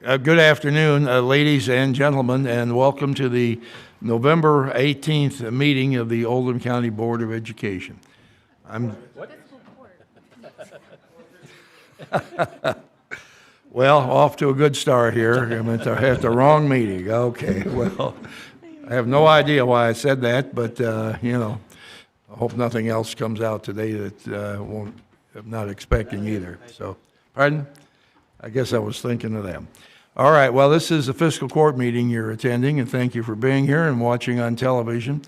Good afternoon, ladies and gentlemen, and welcome to the November 18th meeting of the Oldham County Board of Education. Well, off to a good start here. I'm at the wrong meeting. Okay, well, I have no idea why I said that, but, I hope nothing else comes out today that I'm not expecting either. So, pardon? I guess I was thinking of them. All right, well, this is a fiscal court meeting you're attending, and thank you for being here and watching on television.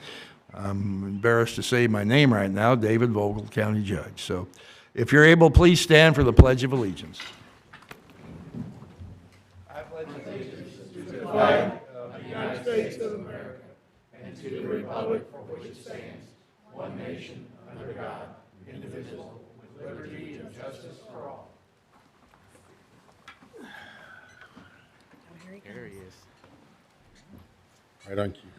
I'm embarrassed to say my name right now, David Vogel, County Judge. So if you're able, please stand for the Pledge of Allegiance. I pledge allegiance to the flag of the United States of America and to the republic for which it stands, one nation, under God, indivisible, with liberty and justice for all. There he is. Right on cue.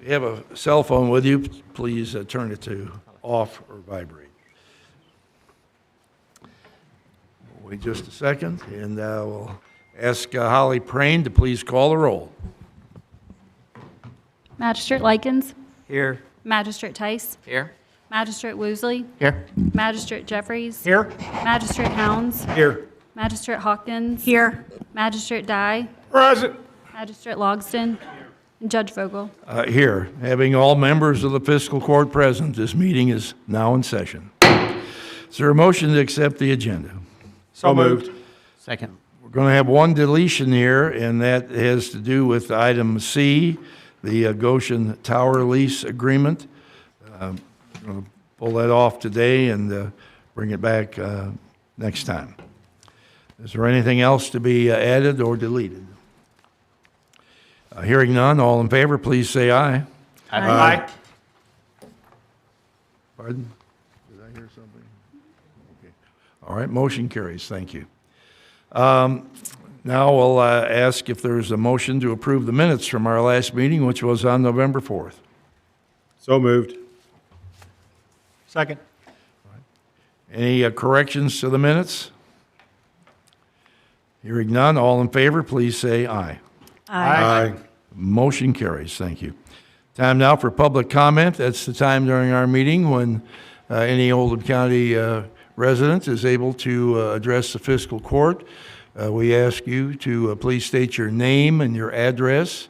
If you have a cell phone with you, please turn it to off or vibrate. We'll wait just a second, and we'll ask Holly Prain to please call the roll. Magistrate Likens. Here. Magistrate Tice. Here. Magistrate Woosley. Here. Magistrate Jeffries. Here. Magistrate Hounds. Here. Magistrate Hawkins. Here. Magistrate Dye. Present. Magistrate Logston. And Judge Vogel. Here, having all members of the fiscal court present, this meeting is now in session. Is there a motion to accept the agenda? So moved. Second. We're going to have one deletion here, and that has to do with item C, the Goshen Tower lease agreement. We're going to pull that off today and bring it back next time. Is there anything else to be added or deleted? Hearing none, all in favor, please say aye. Aye. Pardon? Did I hear something? Okay. All right, motion carries. Thank you. Now we'll ask if there's a motion to approve the minutes from our last meeting, which was on November 4th. So moved. Second. Any corrections to the minutes? Hearing none, all in favor, please say aye. Aye. Motion carries. Thank you. Time now for public comment. That's the time during our meeting when any Oldham County resident is able to address the fiscal court. We ask you to please state your name and your address.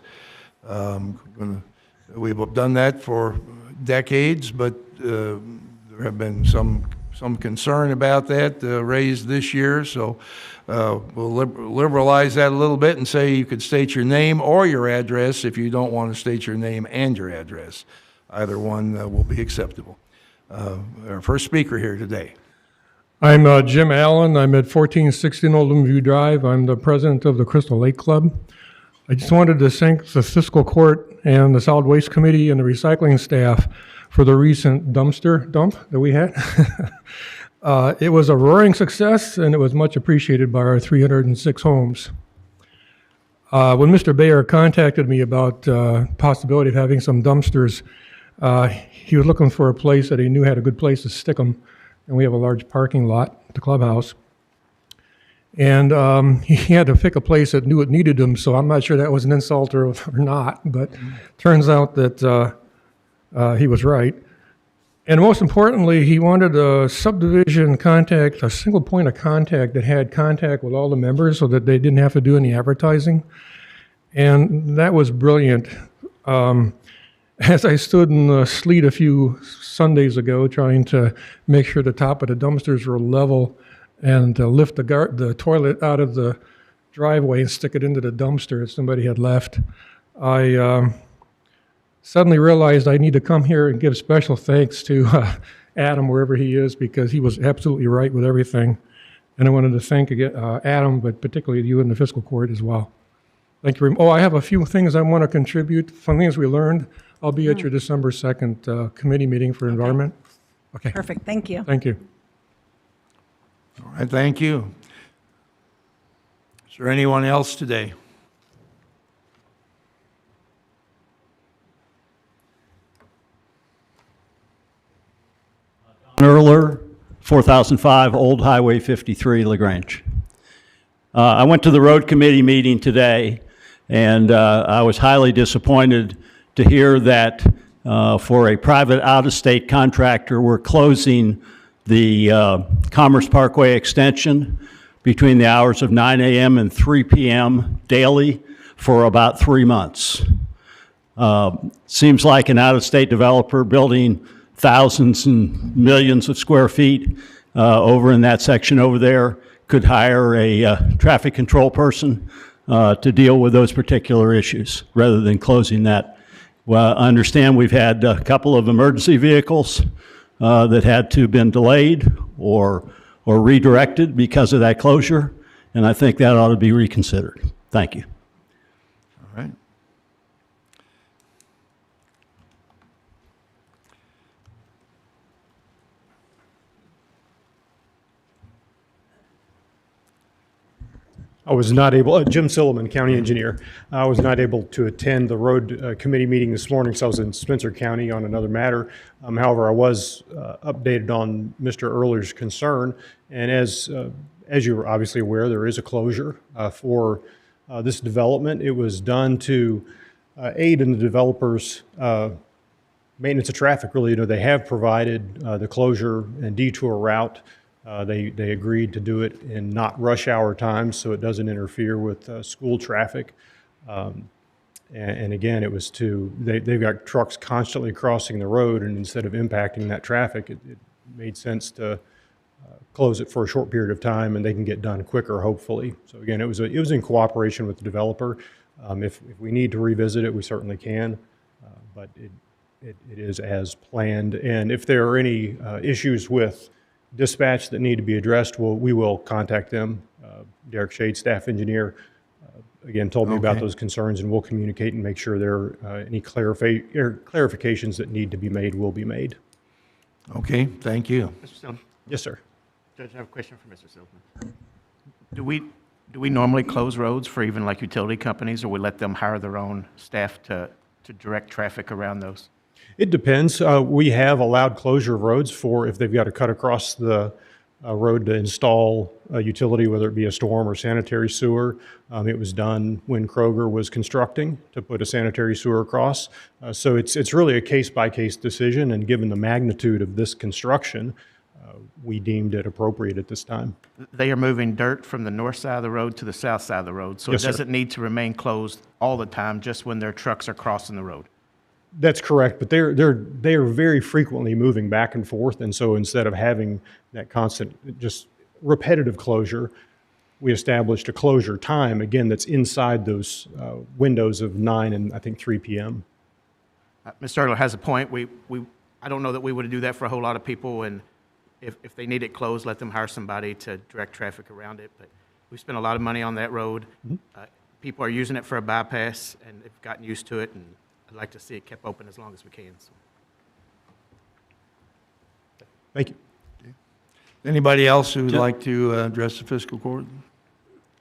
We've done that for decades, but there have been some concern about that raised this year, so we'll liberalize that a little bit and say you could state your name or your address if you don't want to state your name and your address. Either one will be acceptable. Our first speaker here today. I'm Jim Allen. I'm at 1416 Oldham View Drive. I'm the president of the Crystal Lake Club. I just wanted to thank the Fiscal Court and the Solid Waste Committee and the recycling staff for the recent dumpster dump that we had. It was a roaring success, and it was much appreciated by our 306 homes. When Mr. Bayer contacted me about possibility of having some dumpsters, he was looking for a place that he knew had a good place to stick them, and we have a large parking lot at the clubhouse. And he had to pick a place that knew it needed them, so I'm not sure that was an insult or not, but turns out that he was right. And most importantly, he wanted a subdivision contact, a single point of contact that had contact with all the members so that they didn't have to do any advertising. And that was brilliant. As I stood in the sleet a few Sundays ago trying to make sure the top of the dumpsters were level and to lift the toilet out of the driveway and stick it into the dumpster that somebody had left, I suddenly realized I need to come here and give special thanks to Adam, wherever he is, because he was absolutely right with everything. And I wanted to thank Adam, but particularly you in the fiscal court as well. Thank you very much. Oh, I have a few things I want to contribute, some things we learned. I'll be at your December 2nd committee meeting for environment. Okay. Perfect. Thank you. Thank you. All right, thank you. Is there anyone else today? Erler, 4005 Old Highway 53, LaGrange. I went to the road committee meeting today, and I was highly disappointed to hear that for a private out-of-state contractor, we're closing the Commerce Parkway extension between the hours of 9 a.m. and 3 p.m. daily for about 3 months. Seems like an out-of-state developer building thousands and millions of square feet over in that section over there could hire a traffic control person to deal with those particular issues rather than closing that. Well, I understand we've had a couple of emergency vehicles that had to have been delayed or redirected because of that closure, and I think that ought to be reconsidered. Thank you. All right. I was not able, Jim Silliman, county engineer. I was not able to attend the road committee meeting this morning, so I was in Spencer County on another matter. However, I was updated on Mr. Earler's concern, and as you're obviously aware, there is a closure for this development. It was done to aid in the developer's maintenance of traffic, really. You know, they have provided the closure and detour route. They agreed to do it in not rush hour times, so it doesn't interfere with school traffic. And again, it was they've got trucks constantly crossing the road, and instead of impacting that traffic, it made sense to close it for a short period of time, and they can get done quicker, hopefully. So again, it was in cooperation with the developer. If we need to revisit it, we certainly can, but it is as planned. And if there are any issues with dispatch that need to be addressed, we will contact them. Derek Shade, staff engineer, again, told me about those concerns, and we'll communicate and make sure there are any clarifications that need to be made will be made. Okay, thank you. Mr. Silverman. Yes, sir. Judge, I have a question for Mr. Silverman. Do we normally close roads for even like utility companies, or we let them hire their own staff to direct traffic around those? It depends. We have allowed closure of roads for if they've got to cut across the road to install a utility, whether it be a storm or sanitary sewer. It was done when Kroger was constructing to put a sanitary sewer across. So it's really a case-by-case decision, and given the magnitude of this construction, we deemed it appropriate at this time. They are moving dirt from the north side of the road to the south side of the road, so it Yes, sir. doesn't need to remain closed all the time, just when their trucks are crossing the road. That's correct, but they are very frequently moving back and forth, and so instead of having that constant, just repetitive closure, we established a closure time, again, that's inside those windows of 9 and I think 3 p.m. Mr. Erler has a point. I don't know that we would do that for a whole lot of people, and if they need it closed, let them hire somebody to direct traffic around it. But we spent a lot of money on that road. People are using it for a bypass, and they've gotten used to it, and I'd like to see it kept open as long as we can. So. Thank you. Anybody else who would like to address the fiscal court?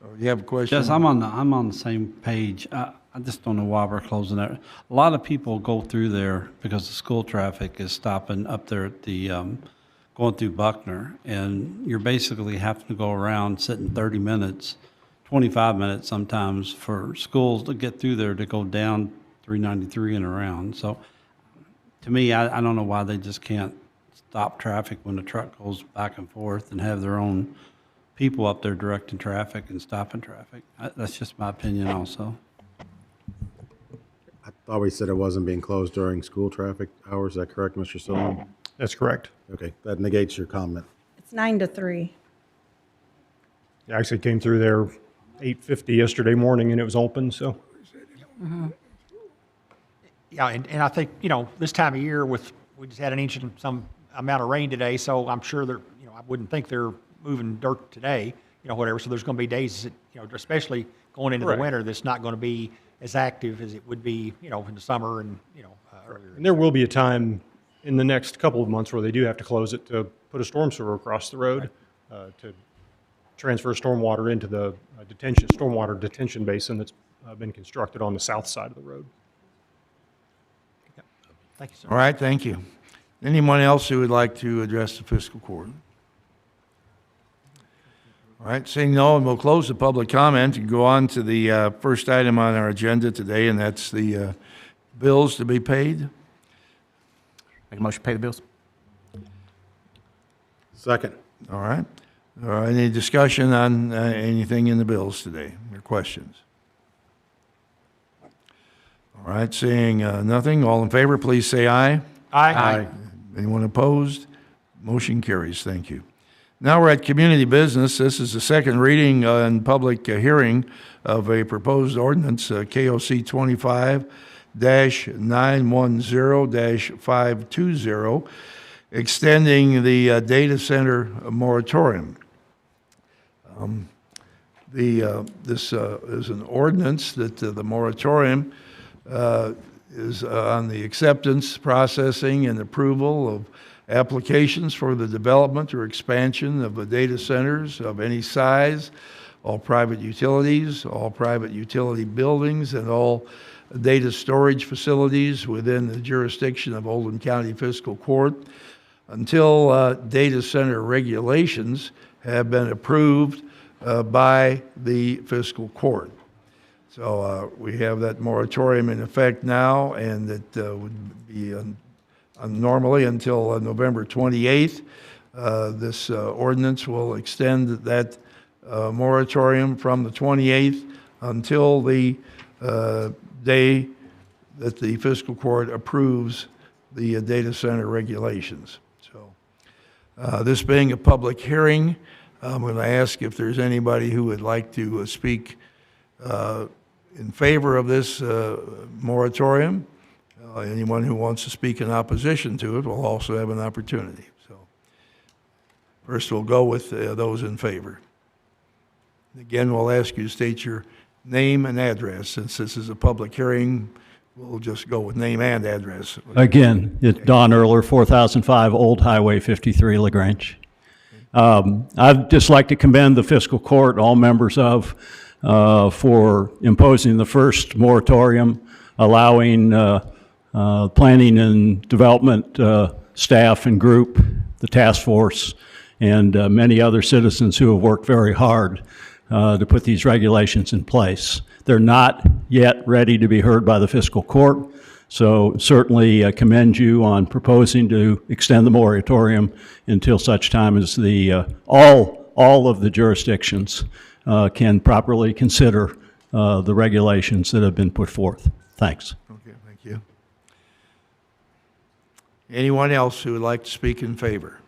Or you have a question? Yes, I'm on the same page. I just don't know why we're closing that. A lot of people go through there because the school traffic is stopping up there at the, going through Buckner, and you're basically having to go around sitting 30 minutes, 25 minutes sometimes for schools to get through there to go down 393 and around. So to me, I don't know why they just can't stop traffic when the truck goes back and forth and have their own people up there directing traffic and stopping traffic. That's just my opinion also. I thought we said it wasn't being closed during school traffic hours. Is that correct, Mr. Silverman? That's correct. Okay, that negates your comment. It's 9 to 3. I actually came through there 8:50 yesterday morning, and it was open, so. Yeah, and I think, this time of year we just had an inch and some amount of rain today, so I'm sure I wouldn't think they're moving dirt today, whatever. So there's going to be days that, especially going into the winter, that's not going to be as active as it would be, in the summer and, earlier. And there will be a time in the next couple of months where they do have to close it to put a storm sewer across the road to transfer stormwater into the stormwater detention basin that's been constructed on the south side of the road. Thank you, sir. All right, thank you. Anyone else who would like to address the fiscal court? All right, seeing no one, we'll close the public comment and go on to the first item on our agenda today, and that's the bills to be paid. Make a motion to pay the bills? Second. All right. Any discussion on anything in the bills today, or questions? All right, seeing nothing, all in favor, please say aye. Aye. Anyone opposed? Motion carries. Thank you. Now we're at community business. This is the second reading and public hearing of a proposed ordinance, KOC 25-910-520, extending the data center moratorium. This is an ordinance that the moratorium is on the acceptance, processing, and approval of applications for the development or expansion of the data centers of any size, all private utilities, all private utility buildings, and all data storage facilities within the jurisdiction of Oldham County Fiscal Court until data center regulations have been approved by the fiscal court. So we have that moratorium in effect now, and it would be normally until November 28th. This ordinance will extend that moratorium from the 28th until the day that the fiscal court approves the data center regulations. So this being a public hearing, I'm going to ask if there's anybody who would like to speak in favor of this moratorium. Anyone who wants to speak in opposition to it will also have an opportunity. So first we'll go with those in favor. Again, we'll ask you to state your name and address. Since this is a public hearing, we'll just go with name and address. Again, it's Don Erler, 4005 Old Highway 53, LaGrange. I'd just like to commend the fiscal court, all members of, for imposing the first moratorium, allowing planning and development staff and group, the task force, and many other citizens who have worked very hard to put these regulations in place. They're not yet ready to be heard by the fiscal court, so certainly commend you on proposing to extend the moratorium until such time as the all of the jurisdictions can properly consider the regulations that have been put forth. Thanks. Okay, thank you. Anyone else who would like to speak in favor?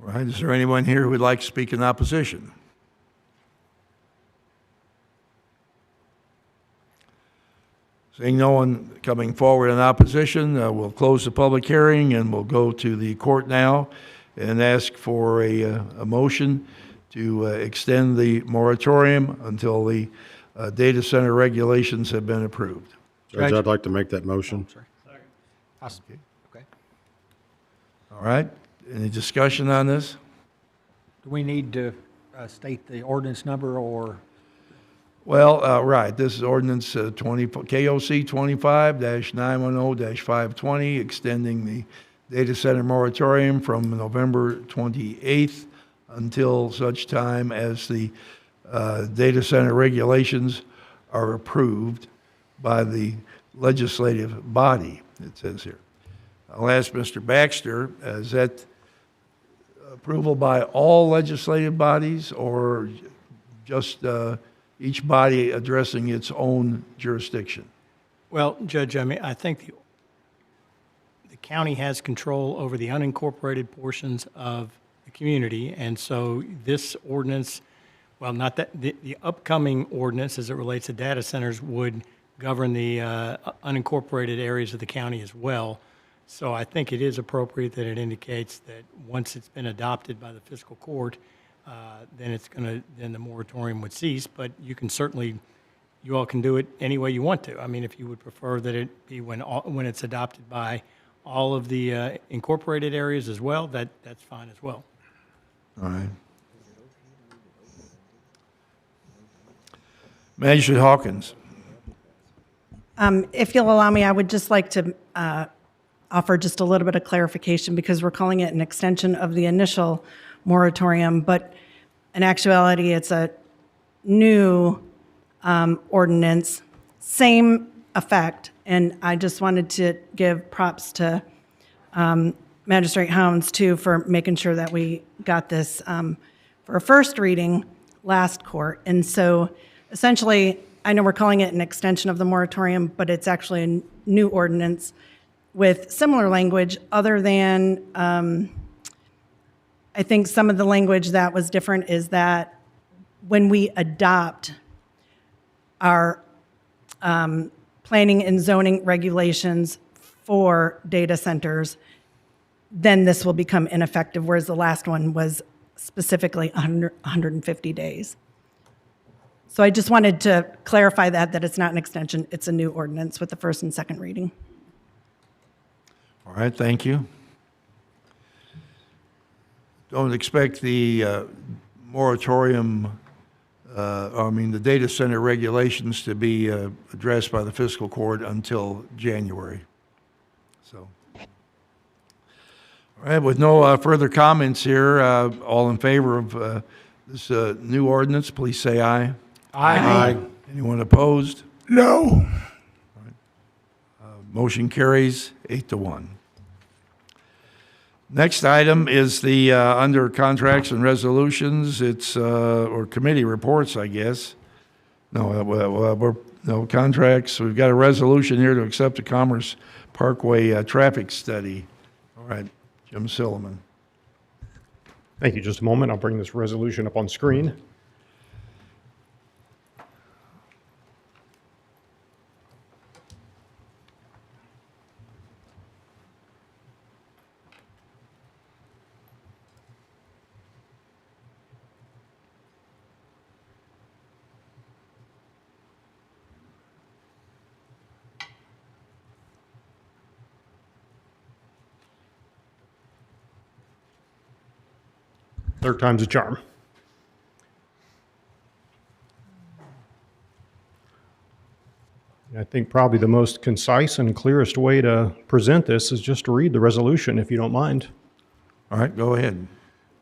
All right, is there anyone here who would like to speak in opposition? Seeing no one coming forward in opposition, we'll close the public hearing and we'll go to the court now and ask for a motion to extend the moratorium until the data center regulations have been approved. Judge, I'd like to make that motion. Okay. All right, any discussion on this? Do we need to state the ordinance number or? Well, right, this is ordinance KOC 25-910-520, extending the data center moratorium from November 28th until such time as the data center regulations are approved by the legislative body, it says here. I'll ask Mr. Baxter, is that approval by all legislative bodies or just each body addressing its own jurisdiction? Well, Judge, I mean, I think the county has control over the unincorporated portions of the community, and so this ordinance, well, not that, the upcoming ordinance as it relates to data centers would govern the unincorporated areas of the county as well. So I think it is appropriate that it indicates that once it's been adopted by the fiscal court, then the moratorium would cease. But you can certainly, you all can do it any way you want to. I mean, if you would prefer that it be when it's adopted by all of the incorporated areas as well, that's fine as well. All right. Magistrate Hawkins. If you'll allow me, I would just like to offer just a little bit of clarification because we're calling it an extension of the initial moratorium, but in actuality, it's a new ordinance, same effect. And I just wanted to give props to Magistrate Hounds, too, for making sure that we got this for a first reading last court. And so essentially, I know we're calling it an extension of the moratorium, but it's actually a new ordinance with similar language other than, I think some of the language that was different is that when we adopt our planning and zoning regulations for data centers, then this will become ineffective, whereas the last one was specifically 150 days. So I just wanted to clarify that it's not an extension, it's a new ordinance with the first and second reading. All right, thank you. Don't expect the moratorium, the data center regulations to be addressed by the fiscal court until January. So, all right, with no further comments here, all in favor of this new ordinance, please say aye. Aye. Anyone opposed? No. All right. Motion carries 8-1. Next item is the, under contracts and resolutions, it's, or committee reports, I guess. No contracts. We've got a resolution here to accept the Commerce Parkway traffic study. All right, Jim Silliman. Thank you. Just a moment. I'll bring this resolution up on screen. Third time's a charm. I think probably the most concise and clearest way to present this is just to read the resolution, if you don't mind. All right, go ahead.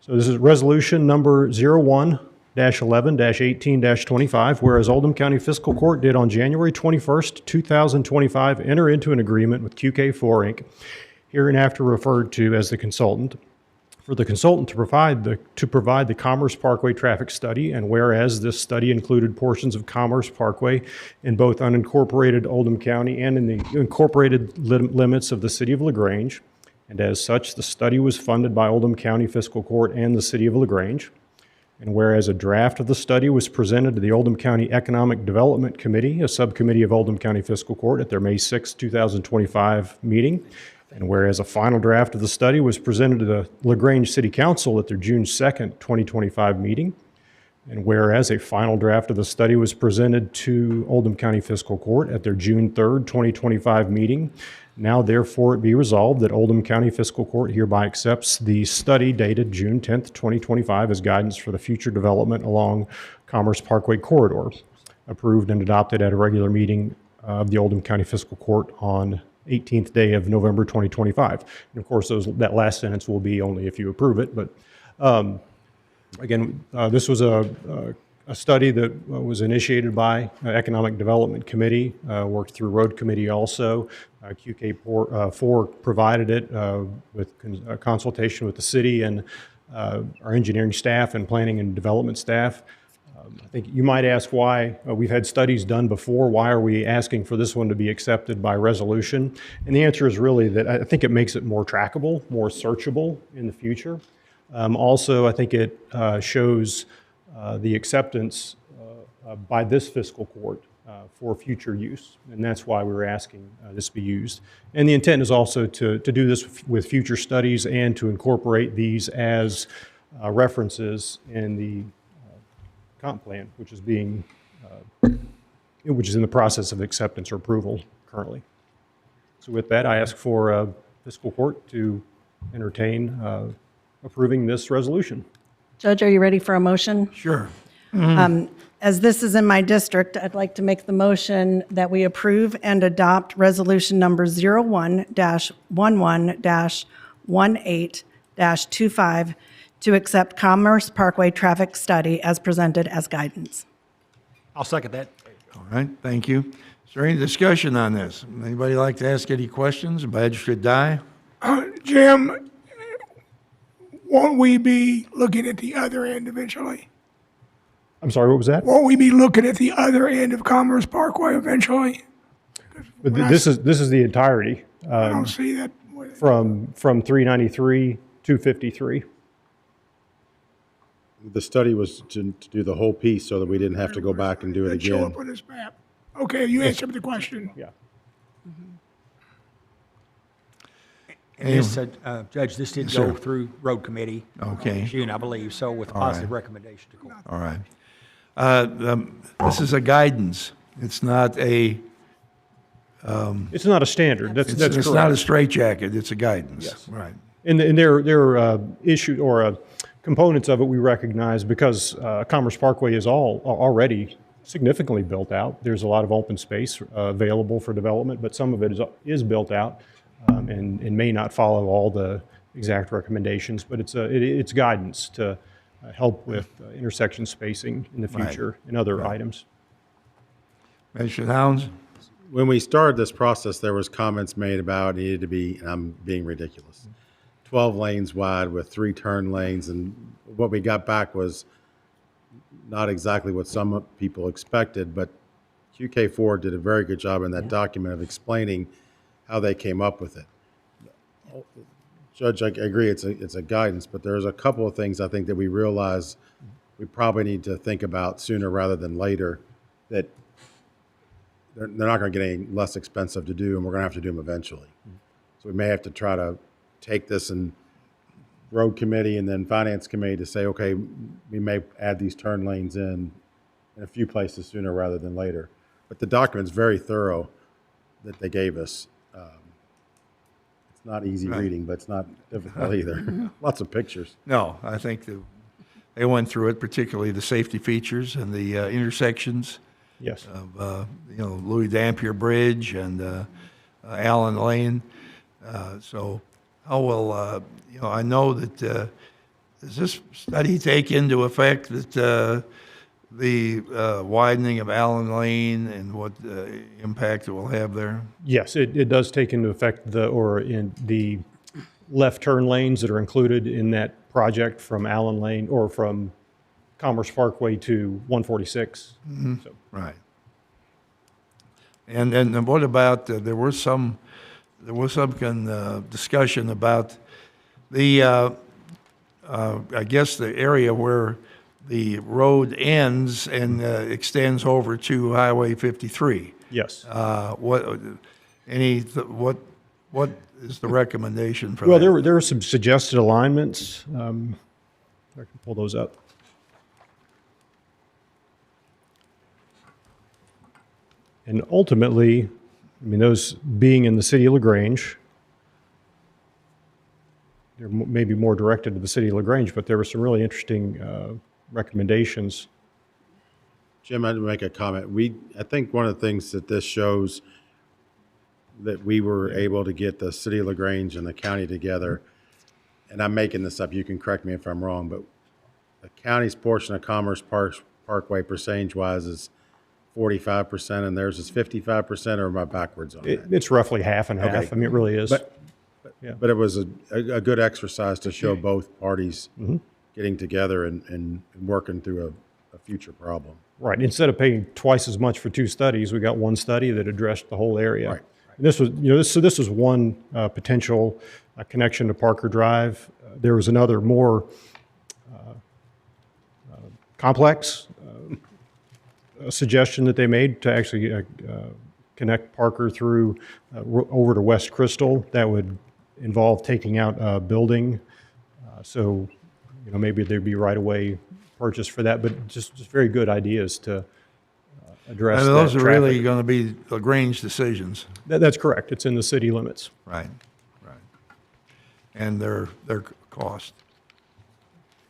So this is resolution number 01-11-18-25, whereas Oldham County Fiscal Court did on January 21st, 2025, enter into an agreement with QK4 Inc., hereinafter referred to as the consultant, for the consultant to provide the Commerce Parkway traffic study, and whereas this study included portions of Commerce Parkway in both unincorporated Oldham County and in the incorporated limits of the city of LaGrange, and as such, the study was funded by Oldham County Fiscal Court and the city of LaGrange, and whereas a draft of the study was presented to the Oldham County Economic Development Committee, a subcommittee of Oldham County Fiscal Court, at their May 6, 2025 meeting, and whereas a final draft of the study was presented to the LaGrange City Council at their June 2nd, 2025 meeting, and whereas a final draft of the study was presented to Oldham County Fiscal Court at their June 3rd, 2025 meeting, now therefore it be resolved that Oldham County Fiscal Court hereby accepts the study dated June 10th, 2025 as guidance for the future development along Commerce Parkway corridor, approved and adopted at a regular meeting of the Oldham County Fiscal Court on 18th day of November 2025. And of course, that last sentence will be only if you approve it. But again, this was a study that was initiated by Economic Development Committee, worked through Road Committee also. QK4 provided it with consultation with the city and our engineering staff and planning and development staff. I think you might ask why we've had studies done before. Why are we asking for this one to be accepted by resolution? And the answer is really that I think it makes it more trackable, more searchable in the future. Also, I think it shows the acceptance by this fiscal court for future use, and that's why we were asking this be used. And the intent is also to do this with future studies and to incorporate these as references in the comp plan, which is in the process of acceptance or approval currently. So with that, I ask for fiscal court to entertain approving this resolution. Judge, are you ready for a motion? Sure. As this is in my district, I'd like to make the motion that we approve and adopt resolution number 01-11-18-25 to accept Commerce Parkway traffic study as presented as guidance. I'll second that. All right, thank you. Is there any discussion on this? Anybody like to ask any questions? Magistrate Dye? Jim, won't we be looking at the other end eventually? I'm sorry, what was that? Won't we be looking at the other end of Commerce Parkway eventually? But this is the entirety, I don't see that. from 393 to 53. The study was to do the whole piece so that we didn't have to go back and do it That show again. up on this map. Okay, you answered the question. Yeah. And this, Judge, this did go sir. through road committee. Okay. In June, I believe, so with a All right. positive recommendation to court. All right. This is a guidance. It's not a, It's not a standard, that's correct. it's not a straitjacket, it's a guidance. Yes. Right. And there are issue or components of it we recognize because Commerce Parkway is already significantly built out. There's a lot of open space available for development, but some of it is built out and may not follow all the exact recommendations. But it's guidance to help with intersection spacing in the Right. future and other items. Magistrate Hounds? When we started this process, there was comments made about it needed to be, and I'm being ridiculous, 12 lanes wide with 3 turn lanes, and what we got back was not exactly what some people expected, but QK4 did a very good job in that document of explaining how they came up with it. Judge, I agree it's a guidance, but there's a couple of things I think that we realize we probably need to think about sooner rather than later, that they're not going to get any less expensive to do, and we're going to have to do them eventually. So we may have to try to take this in road committee and then finance committee to say, okay, we may add these turn lanes in a few places sooner rather than later. But the document's very thorough that they gave us. It's not easy reading, but it's not difficult either. Lots of pictures. No, I think they went through it, particularly the safety features and the intersections Yes. of, Louis Dampier Bridge and Allen Lane. So how will, I know that, does this study take into effect that the widening of Allen Lane and what impact it will have there? Yes, it does take into effect in the left turn lanes that are included in that project from Allen Lane or from Commerce Parkway to 146. So, Right. And then what about, there was some discussion about the, I guess the area where the road ends and extends over to Highway 53. yes. What is the recommendation for Well, that? there are some suggested alignments. I can pull those up. And ultimately, those being in the city of LaGrange, they're maybe more directed to the city of LaGrange, but there were some really interesting recommendations. Jim, I'd make a comment. I think one of the things that this shows that we were able to get the city of LaGrange and the county together, and I'm making this up, you can correct me if I'm wrong, but the county's portion of Commerce Parkway percentage-wise is 45% and theirs is 55%, or am I backwards on that? It's roughly half and half. Okay. I mean, it really is. But it was a good exercise to show both parties getting together and working through a future problem. Right. Instead of paying twice as much for 2 studies, we got one study that addressed the whole area. Right. And this was, this was one potential connection to Parker Drive. There was another more complex suggestion that they made to actually connect Parker through over to West Crystal. That would involve taking out a building. So, maybe there'd be right-of-way purchase for that, but just very good ideas to address And that those are really traffic. going to be LaGrange decisions. That's correct. It's in the city limits. Right. And their cost.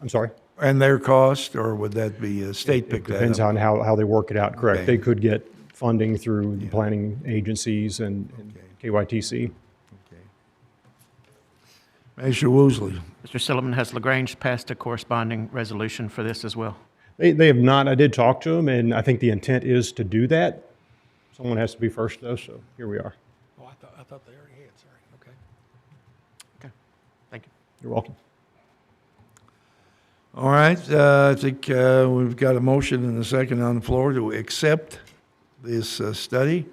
I'm sorry? And their cost, or would that be a state pick that Depends up? on how they work it out, correct. Okay. They could get funding through the planning agencies and KYTC. Measure Woosley. Mr. Silliman, has LaGrange passed a corresponding resolution for this as well? They have not. I did talk to them, and I think the intent is to do that. Someone has to be first, though, so here we are. Oh, I thought they already had, sorry, okay. Okay, thank you. You're welcome. All right, I think we've got a motion and a second on the floor to accept this study.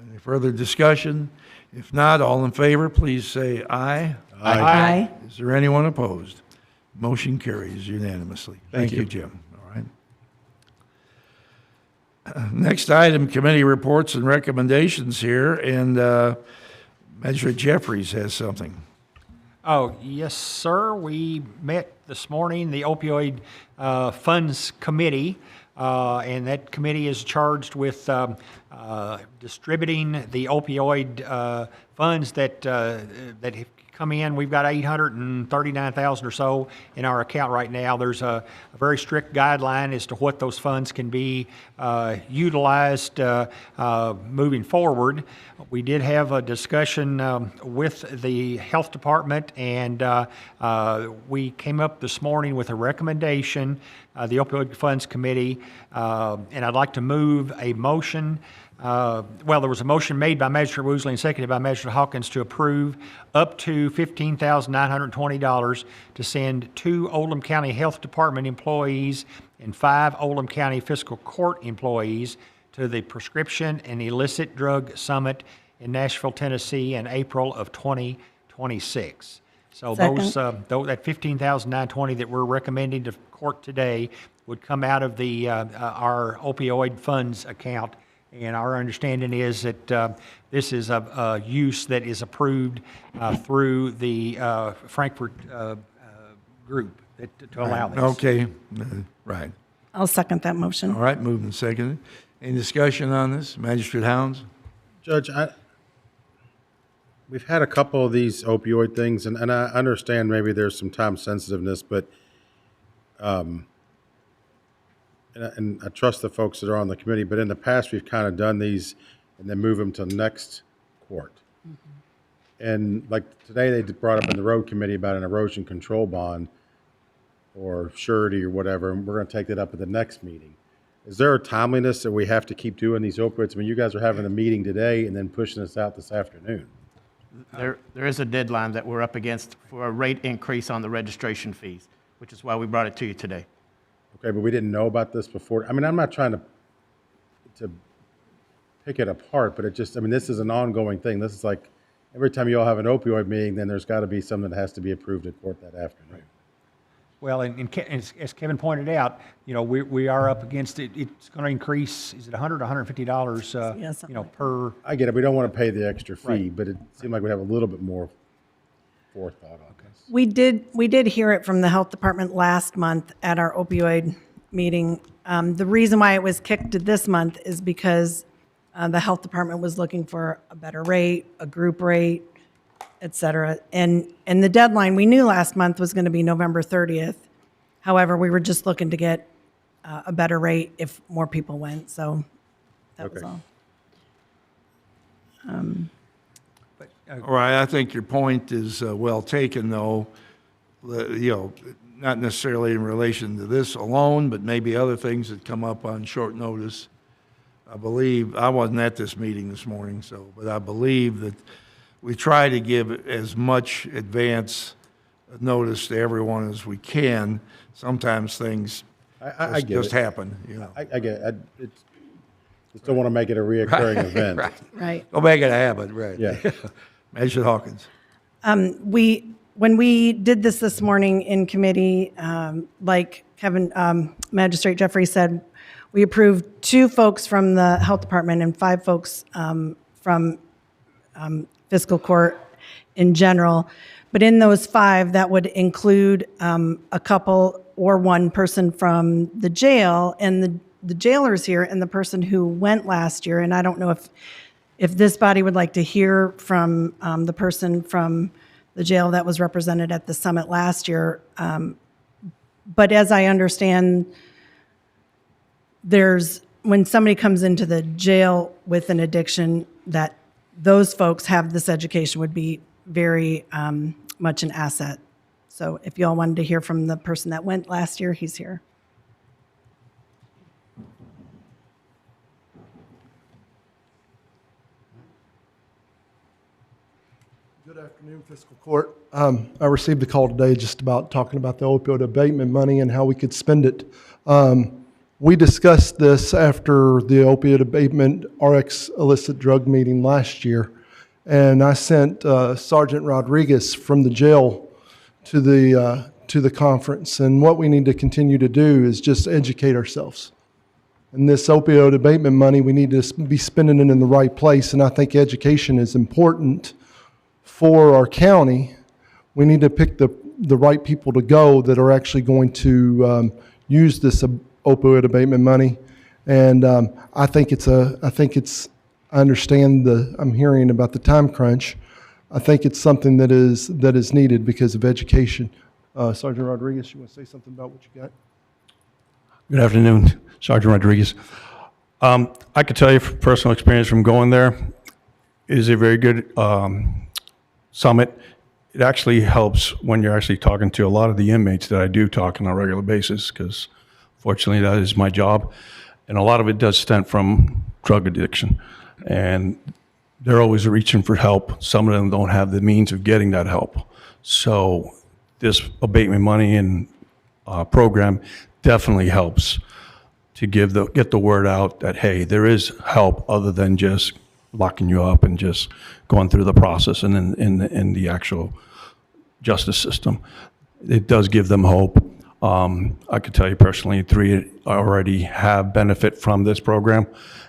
Any further discussion? If not, all in favor, please say aye. Aye. Is there anyone opposed? Motion carries unanimously. Thank you, Jim. All right. Next item, committee reports and recommendations here, and Magistrate Jeffries has something. Oh, yes, sir. We met this morning, the opioid funds committee, and that committee is charged with distributing the opioid funds that have come in. We've got 839,000 or so in our account right now. There's a very strict guideline as to what those funds can be utilized moving forward. We did have a discussion with the health department, and we came up this morning with a recommendation, the opioid funds committee, and I'd like to move a motion. Well, there was a motion made by Magistrate Woosley and seconded by Magistrate Hawkins to approve up to $15,920 to send 2 Oldham County Health Department employees and 5 Oldham County Fiscal Court employees to the Prescription and Illicit Drug Summit in Nashville, Tennessee in April of 2026. So those, that $15,920 that we're recommending to court today would come out of the our opioid funds account. And our understanding is that this is a use that is approved through the Frankfurt group to allow this. Okay, right. I'll second that motion. All right, moved and seconded. Any discussion on this? Magistrate Hounds? Judge, we've had a couple of these opioid things, and I understand maybe there's some time sensitiveness, but and I trust the folks that are on the committee, but in the past, we've kind of done these and then move them to the next court. And like today, they brought up in the road committee about an erosion control bond or surety or whatever, and we're going to take that up at the next meeting. Is there a timeliness that we have to keep doing these opioids? I mean, you guys are having a meeting today and then pushing us out this afternoon. There is a deadline that we're up against for a rate increase on the registration fees, which is why we brought it to you today. Okay, but we didn't know about this before. I mean, I'm not trying to pick it apart, but it just, I mean, this is an ongoing thing. This is like every time you all have an opioid meeting, then there's got to be something that has to be approved in court that afternoon. Well, and as Kevin pointed out, you know, we are up against it. It's going to increase, is it $100 or $150, Yeah, something you know, like per, I get it. We don't want to pay the extra fee, Right. but it seemed like we have a little bit more forethought on this. We did hear it from the health department last month at our opioid meeting. The reason why it was kicked to this month is because the health department was looking for a better rate, a group rate, et cetera. And the deadline we knew last month was going to be November 30th. However, we were just looking to get a better rate if more people went, so that was Okay. all. All right, I think your point is well taken, though. You know, not necessarily in relation to this alone, but maybe other things that come up on short notice. I believe, I wasn't at this meeting this morning, but I believe that we try to give as much advance notice to everyone as we can. Sometimes things I get just it. happen, you know. I get it. Just don't want to make it a reoccurring event. Right. Right. Don't make it a habit, right. Yeah. Magistrate Hawkins. When we did this morning in committee, like Kevin, Magistrate Jeffrey said, we approved 2 folks from the health department and 5 folks from fiscal court in general. But in those 5, that would include a couple or 1 person from the jail, and the jailer's here and the person who went last year. And I don't know if this body would like to hear from the person from the jail that was represented at the summit last year. But as I understand, when somebody comes into the jail with an addiction, that those folks have this education would be very much an asset. So if you all wanted to hear from the person that went last year, he's here. Good afternoon, Fiscal Court. I received a call today just about talking about the opioid abatement money and how we could spend it. We discussed this after the opioid abatement RX illicit drug meeting last year, and I sent Sergeant Rodriguez from the jail to the conference. And what we need to continue to do is just educate ourselves. And this opioid abatement money, we need to be spending it in the right place, and I think education is important for our county. We need to pick the right people to go that are actually going to use this opioid abatement money. And I understand I'm hearing about the time crunch. I think it's something that is needed because of education. Sergeant Rodriguez, you want to say something about what you got? Good afternoon, Sergeant Rodriguez. I could tell you from personal experience from going there, it is a very good summit. It actually helps when you're actually talking to a lot of the inmates that I do talk on a regular basis, because fortunately that is my job. And a lot of it does stem from drug addiction. And they're always reaching for help. Some of them don't have the means of getting that help. So this abatement money and program definitely helps to get the word out that, hey, there is help other than just locking you up and just going through the process and in the actual justice system. It does give them hope. I could tell you personally, 3 already have benefit from this program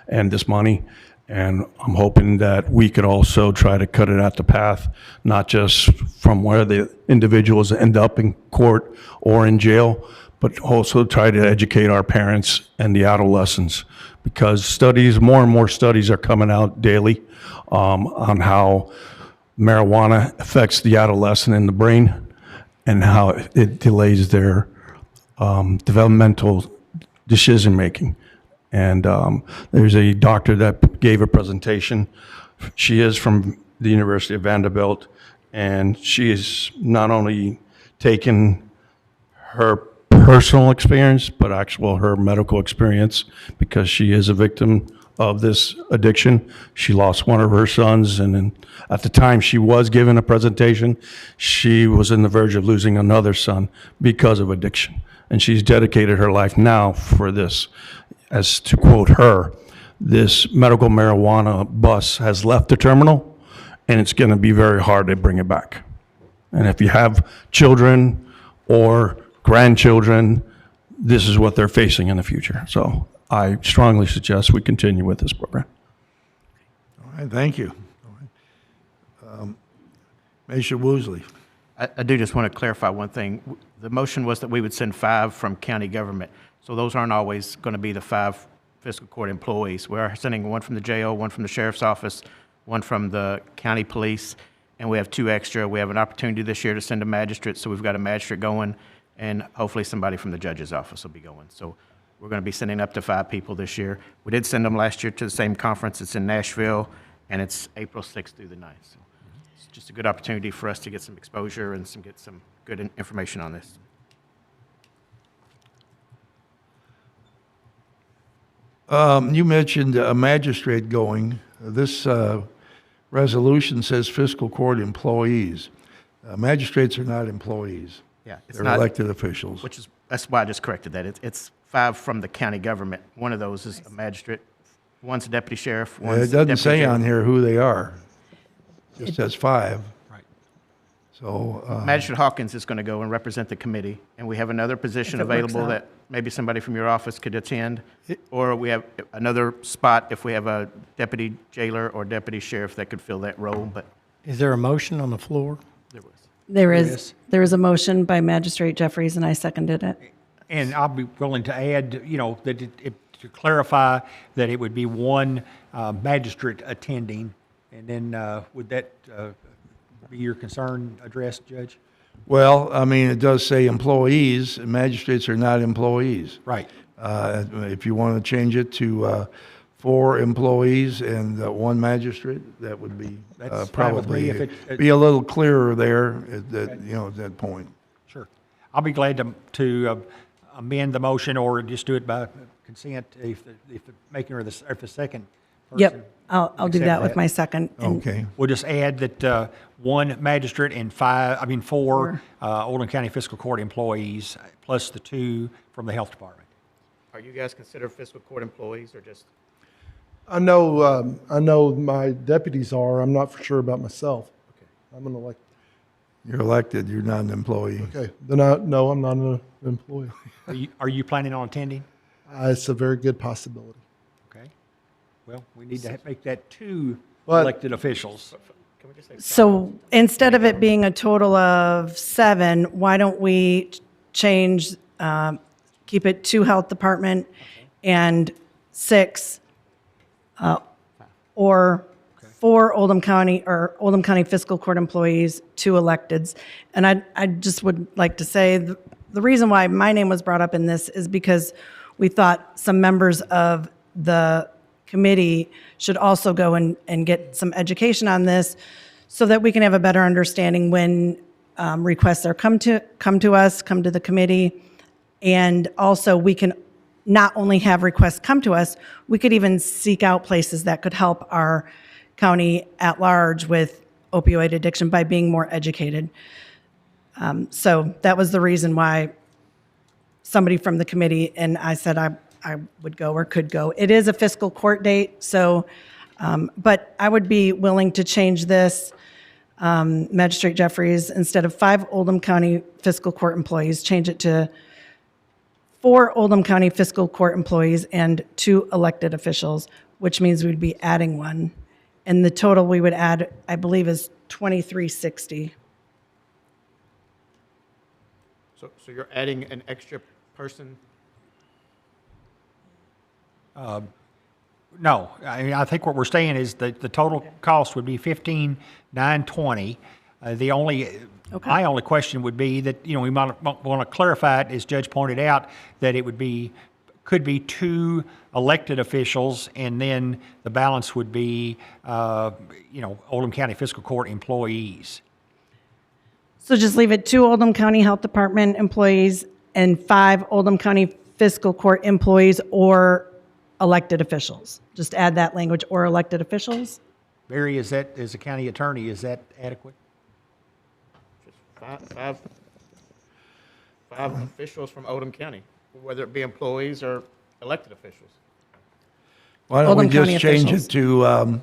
and this money. And I'm hoping that we could also try to cut it at the path, not just from where the individuals end up in court or in jail, but also try to educate our parents and the adolescents, because more and more studies are coming out daily on how marijuana affects the adolescent in the brain and how it delays their developmental decision-making. And there's a doctor that gave a presentation. She is from the University of Vanderbilt, and she is not only taken her personal experience, but her medical experience, because she is a victim of this addiction. She lost one of her sons, and at the time she was given a presentation, she was on the verge of losing another son because of addiction. And she's dedicated her life now for this. As to quote her, this medical marijuana bus has left the terminal, and it's going to be very hard to bring it back. And if you have children or grandchildren, this is what they're facing in the future. So I strongly suggest we continue with this program. All right, thank you. Masha Woosley. I do just want to clarify one thing. The motion was that we would send 5 from county government. So those aren't always going to be the 5 fiscal court employees. We are sending 1 from the jail, 1 from the sheriff's office, 1 from the county police, and we have 2 extra. We have an opportunity this year to send a magistrate, so we've got a magistrate going, and hopefully somebody from the judge's office will be going. So we're going to be sending up to 5 people this year. We did send them last year to the same conference. It's in Nashville, and it's April 6th through the 9th. So it's just a good opportunity for us to get some exposure and get some good information on this. You mentioned a magistrate going. This resolution says fiscal court employees. Magistrates are not employees. Yeah, it's They're not elected officials. That's why I just corrected that. It's 5 from the county government. One of those is a magistrate. One's a deputy sheriff. One's It doesn't deputy say jailer. on here who they are. It just says 5. Right. So Magistrate Hawkins is going to go and represent the committee, and we have another position If it works available out. that maybe somebody from your office could attend, or we have another spot if we have a deputy jailer or deputy sheriff that could fill that role, but Is there a motion on the floor? there was. There is a motion by Magistrate Jeffries, and I seconded it. And I'll be willing to add, that to clarify that it would be 1 magistrate attending, and then would that be your concern addressed, Judge? Well, I mean, it does say employees, and magistrates are not employees. Right. If you want to change it to 4 employees and 1 magistrate, that would be That's fine with me probably, if it- be a little clearer there at that, at that point. Sure. I'll be glad to amend the motion or just do it by consent if the making or if the second person. Yep, I'll do accept that with my second. and- Okay. We'll just add that 1 magistrate and 4 Oldham County Fiscal Court employees, plus the 2 from the Health Department. Are you guys considered fiscal court employees or just? I know my deputies are. I'm not for sure about myself. I'm an elected. You're elected, you're not an employee. Okay, then no, I'm not an employee. Are you planning on attending? It's a very good possibility. Okay. Well, we need to make that 2 But- elected officials. Can we just say? So instead of it being a total of 7, why don't we change, keep it 2 health department and 6, or 4 Oldham County Fiscal Court employees, 2 electeds. And I just would like to say, the reason why my name was brought up in this is because we thought some members of the committee should also go and get some education on this so that we can have a better understanding when requests are come to the committee. And also we can not only have requests come to us, we could even seek out places that could help our county at large with opioid addiction by being more educated. So that was the reason why somebody from the committee, and I said I would go or could go. It is a fiscal court date, so, but I would be willing to change this, Magistrate Jeffries, instead of 5 Oldham County Fiscal Court employees, change it to 4 Oldham County Fiscal Court employees and 2 elected officials, which means we'd be adding 1. And the total we would add, I believe, is 2360. So you're adding an extra person? No, I mean, I think what we're saying is that the total cost would be 15,920. My only question would be that, we might want to clarify it, as Judge pointed out, that it could be 2 elected officials, and then the balance would be, Oldham County Fiscal Court employees. So just leave it 2 Oldham County Health Department employees and 5 Oldham County Fiscal Court employees or elected officials. Just add that language, or elected officials. Barry, as a county attorney, is that adequate? Five officials from Oldham County, whether it be employees or elected officials. Why don't we Oldham County just change officials. it to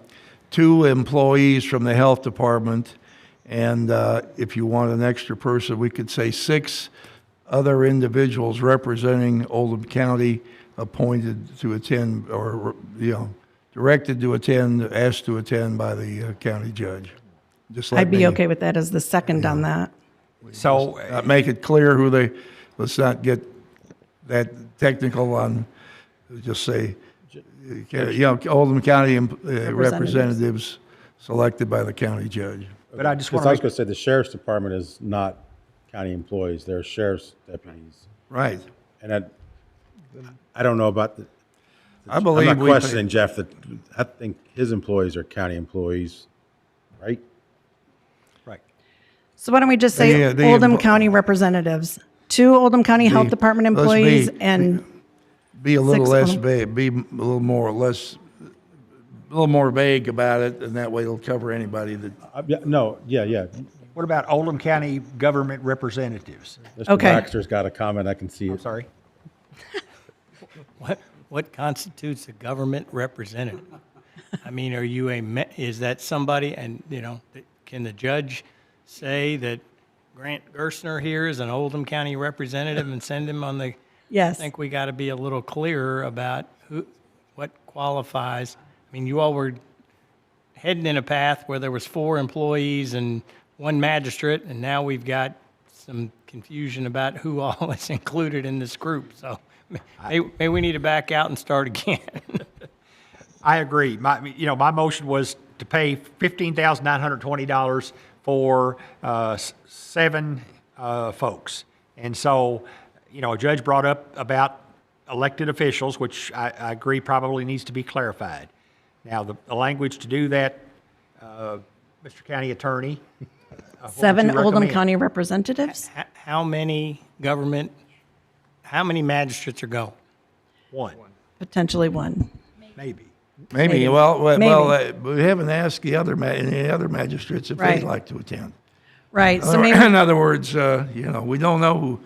2 employees from the health department, and if you want an extra person, we could say 6 other individuals representing Oldham County appointed to attend, or, directed to attend, asked to attend by the county judge. Just let I'd be me okay with that as the second on that. So, make it clear let's not get that technical on, just say, Oldham County representatives selected by the county judge. but I just Because want I was to going to say, the sheriff's department is not county employees, they're sheriff's deputies. Right. And I don't know about I believe I'm not we- questioning Jeff, that I think his employees are county employees, right? right. So why don't we just say The Oldham County representatives? 2 Oldham County Health Department let's employees and Be a little 6 less Oldham- vague, be a little more vague about it, and that way it'll cover anybody that, Yeah. What about Oldham County government representatives? Mr. Okay. Baxter's got a comment, I can see I'm it. sorry. What constitutes a government representative? I mean, are you is that somebody, and, can the judge say that Grant Gerstner here is an Oldham County representative and send him on the? Yes. I think we got to be a little clearer about what qualifies. I mean, you all were heading in a path where there was 4 employees and 1 magistrate, and now we've got some confusion about who all is included in this group. So maybe we need to back out and start again. I agree. My motion was to pay $15,920 for 7 folks. And so, a judge brought up about elected officials, which I agree probably needs to be clarified. Now, the language to do that, Mr. County Attorney. What would 7 you Oldham recommend? County representatives? How many magistrates are go? 1, Potentially 1. maybe. Maybe, Maybe. well, Maybe. we haven't asked any other magistrates if Right. they'd like to attend. Right, so In maybe, other words, we don't know who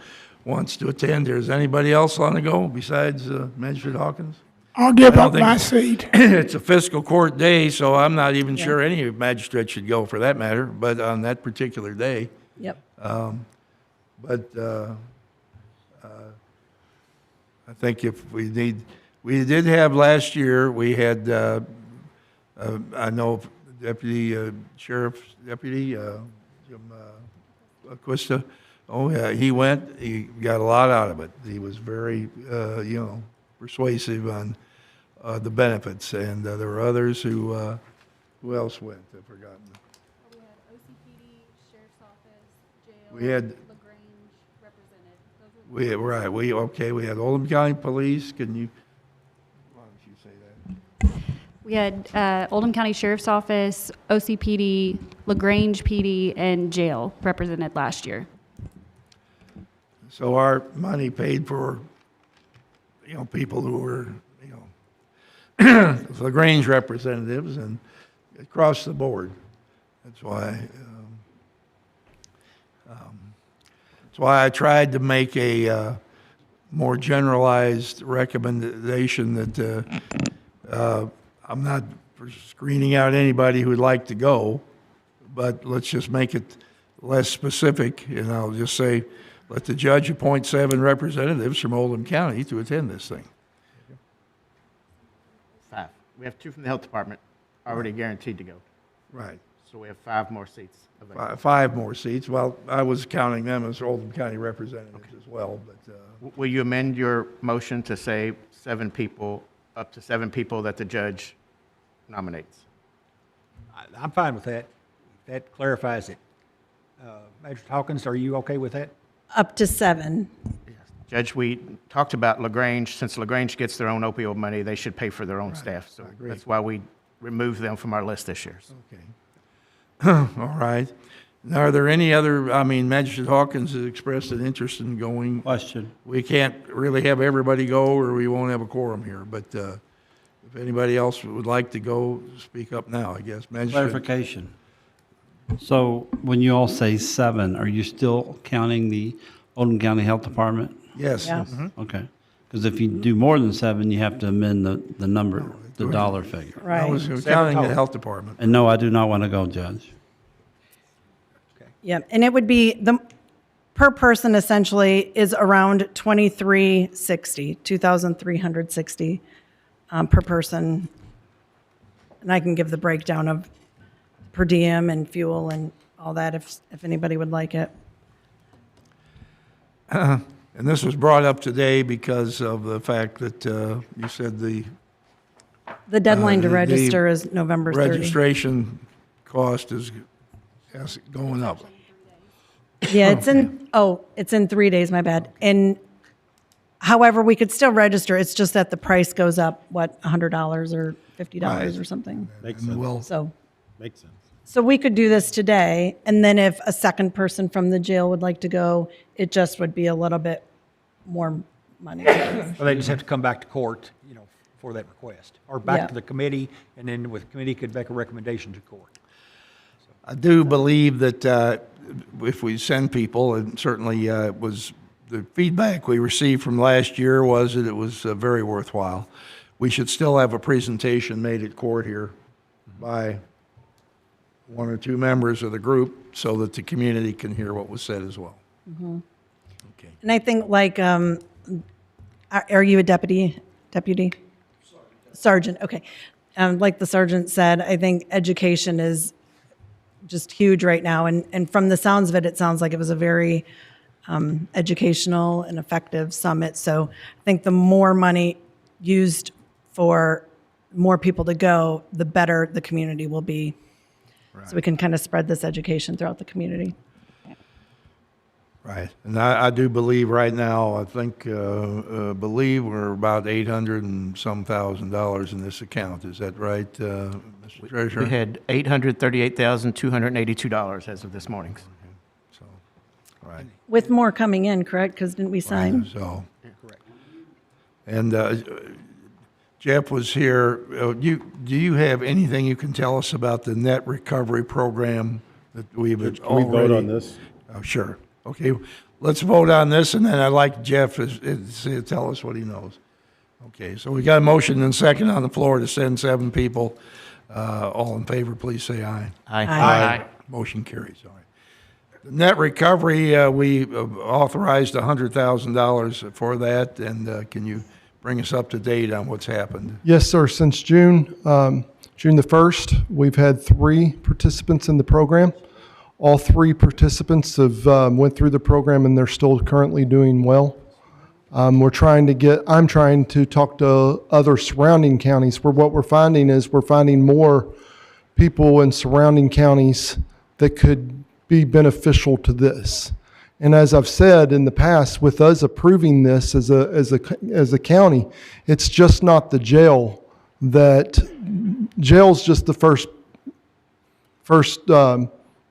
wants to attend. Is anybody else on the go besides Magistrate Hawkins? I'll give I don't up think- my seat. It's a fiscal court day, so I'm not even sure any magistrate should go for that matter, but on that particular day. yep. But I think if we did have last year, we had, I know Deputy Sheriff's Deputy, Jim Acquista, oh yeah, he went, he got a lot out of it. He was very, persuasive on the benefits, and there were others who else went? I've forgotten. We had OCPD, Sheriff's Office, Jail. We had- LaGrange represented. Those were We had Oldham County Police, can you, why don't you say that? We had Oldham County Sheriff's Office, OCPD, LaGrange PD, and Jail represented last year. So our money paid for, people who were, LaGrange representatives and across the board. That's why I tried to make a more generalized recommendation that I'm not for screening out anybody who'd like to go, but let's just make it less specific, and I'll just say, let the judge appoint 7 representatives from Oldham County to attend this thing. 5. We have 2 from the health department already guaranteed to go. Right. So we have 5 more seats available. 5 more seats. Well, I was counting them as Oldham County representatives as well, but, Will you amend your motion to say 7 people, up to 7 people that the judge nominates? I'm fine with that. That clarifies it. Magistrate Hawkins, are you okay with that? Up to 7. Judge, we talked about LaGrange. Since LaGrange gets their own opioid money, they should pay for their own staff. So agree. that's why we removed them from our list this year. okay. All right. Now, are there any other, Magistrate Hawkins has expressed an interest in going. Question. We can't really have everybody go, or we won't have a quorum here, but if anybody else would like to go, speak up now, I guess. Magistrate. Clarification. So when you all say 7, are you still counting the Oldham County Health Department? Yes. Yeah. Okay. Because if you do more than 7, you have to amend the number, the dollar figure. I was Right. counting the total. health department. And no, I do not want to go, Judge. Yep, and it would be, per person essentially is around 2,360 per person. And I can give the breakdown of per diem and fuel and all that if anybody would like it. And this was brought up today because of the fact that you said the The deadline to the register is November 30. registration cost is going up. Yeah, it's in 3 days, my bad. And however, we could still register, it's just that the price goes up, what, $100 or $50 Right. or something? Makes And sense. we'll, So, Makes sense. so we could do this today, and then if a second person from the jail would like to go, it just would be a little bit more money. Well, they just have to come back to court, for that request, or back Yeah. to the committee, and then with the committee could make a recommendation to court. I do believe that if we send people, and certainly was the feedback we received from last year was that it was very worthwhile. We should still have a presentation made at court here by 1 or 2 members of the group so that the community can hear what was said as well. Okay. And I think are you a deputy? Sergeant, okay. Like the sergeant said, I think education is just huge right now. And from the sounds of it, it sounds like it was a very educational and effective summit. So I think the more money used for more people to go, the better the community will be. so we can kind of spread this education throughout the community. Right. And I do believe right now, I think, believe we're about 800 and some $1,000 in this account. Is that right, Mr. Treasurer? We had $838,282 as of this morning. So, right. With more coming in, correct? Because didn't we sign? So, and Jeff was here. Do you have anything you can tell us about the net recovery program that we've already? Can we vote on this? Oh, sure. Okay, let's vote on this, and then I'd like Jeff to tell us what he knows. Okay, so we got a motion and second on the floor to send 7 people. All in favor, please say aye. Aye. Motion carries. All right. The net recovery, we authorized $100,000 for that, and can you bring us up to date on what's happened? Yes, sir. Since June the 1st, we've had 3 participants in the program. All 3 participants have went through the program, and they're still currently doing well. I'm trying to talk to other surrounding counties, where what we're finding is we're finding more people in surrounding counties that could be beneficial to this. And as I've said in the past, with us approving this as a county, it's just not the jail. Jail's just the first.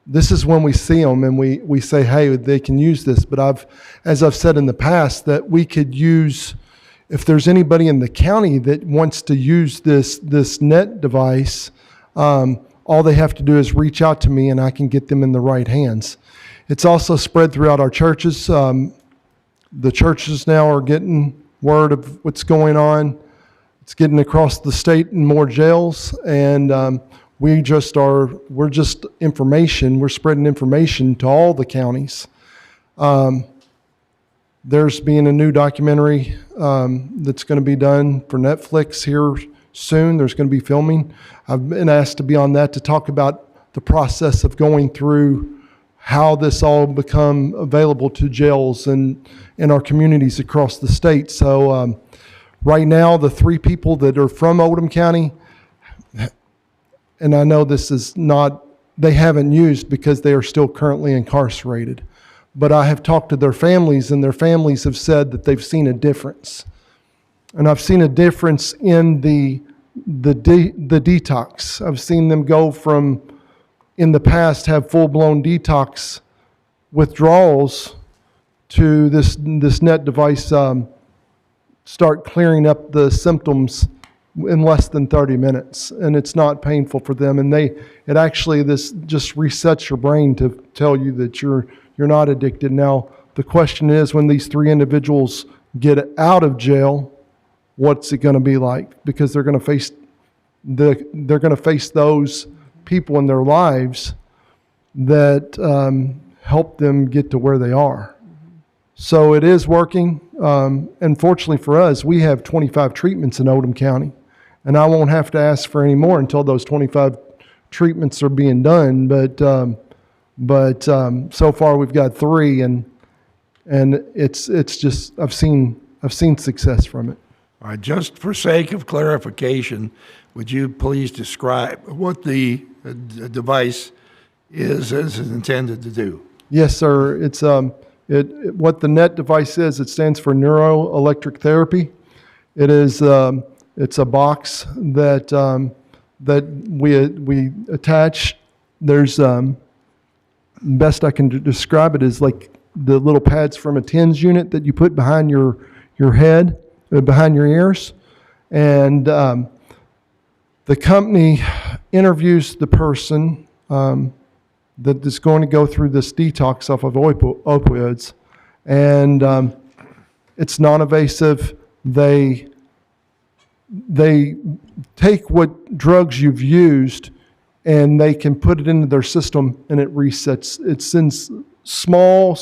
This is when we see them and we say, hey, they can use this. But as I've said in the past, that we could use, if there's anybody in the county that wants to use this net device, all they have to do is reach out to me and I can get them in the right hands. It's also spread throughout our churches. The churches now are getting word of what's going on. It's getting across the state in more jails, and we're just information. We're spreading information to all the counties. There's being a new documentary that's going to be done for Netflix here soon. There's going to be filming. I've been asked to be on that to talk about the process of going through how this all become available to jails and in our communities across the state. So right now, the 3 people that are from Oldham County, and I know this is not, they haven't used because they are still currently incarcerated. But I have talked to their families, and their families have said that they've seen a difference. And I've seen a difference in the detox. I've seen them go from, in the past, have full-blown detox withdrawals to this net device start clearing up the symptoms in less than 30 minutes, and it's not painful for them. And this just resets your brain to tell you that you're not addicted. Now, the question is, when these 3 individuals get out of jail, what's it going to be like? Because they're going to face those people in their lives that help them get to where they are. So it is working. And fortunately for us, we have 25 treatments in Oldham County. And I won't have to ask for any more until those 25 treatments are being done. But so far we've got 3, and it's just I've seen success from it. All right, just for sake of clarification, would you please describe what the device is intended to do? Yes, sir. It's what the NET device is. It stands for neuroelectric therapy. It is it's a box that we attach. There's best I can describe it is like the little pads from a TENS unit that you put behind your head, behind your ears, and the company interviews the person that is going to go through this detox off of opioids, and it's non-invasive. They take what drugs you've used, and they can put it into their system, and it resets. It sends small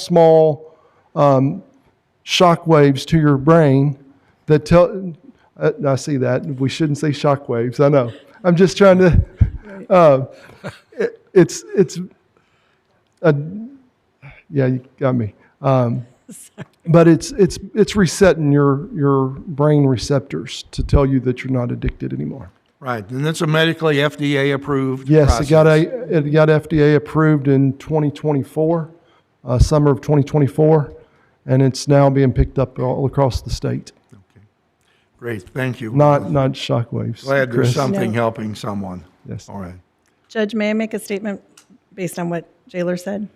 shock waves to your brain that tell. I see that. We shouldn't say shock waves. I know. I'm just trying to. Yeah, you got me. But it's resetting your brain receptors to tell you that you're not addicted anymore. Right, and it's a medically FDA-approved Yes, process. it got FDA approved in 2024, summer of 2024, and it's now being picked up all across the state. Great, thank you. Not shockwaves. Glad there's Chris. something No. helping someone. Yes. All right. Judge, may I make a statement based on what Jailer said?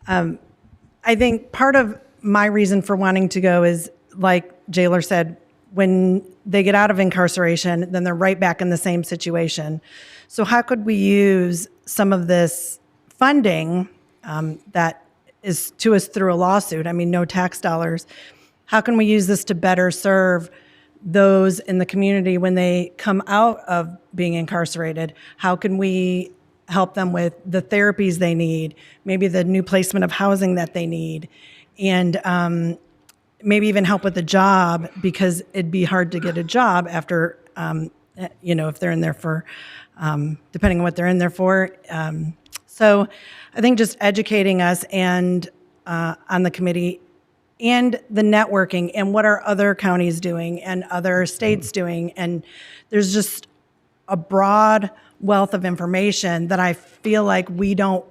I think part of my reason for wanting to go is, like Jailer said, when they get out of incarceration, then they're right back in the same situation. So how could we use some of this funding that is to us through a lawsuit? I mean, no tax dollars. How can we use this to better serve those in the community when they come out of being incarcerated? How can we help them with the therapies they need, maybe the new placement of housing that they need, and maybe even help with a job, because it'd be hard to get a job after, if they're in there for, depending on what they're in there for. So I think just educating us and on the committee and the networking and what are other counties doing and other states doing. And there's just a broad wealth of information that I feel like we don't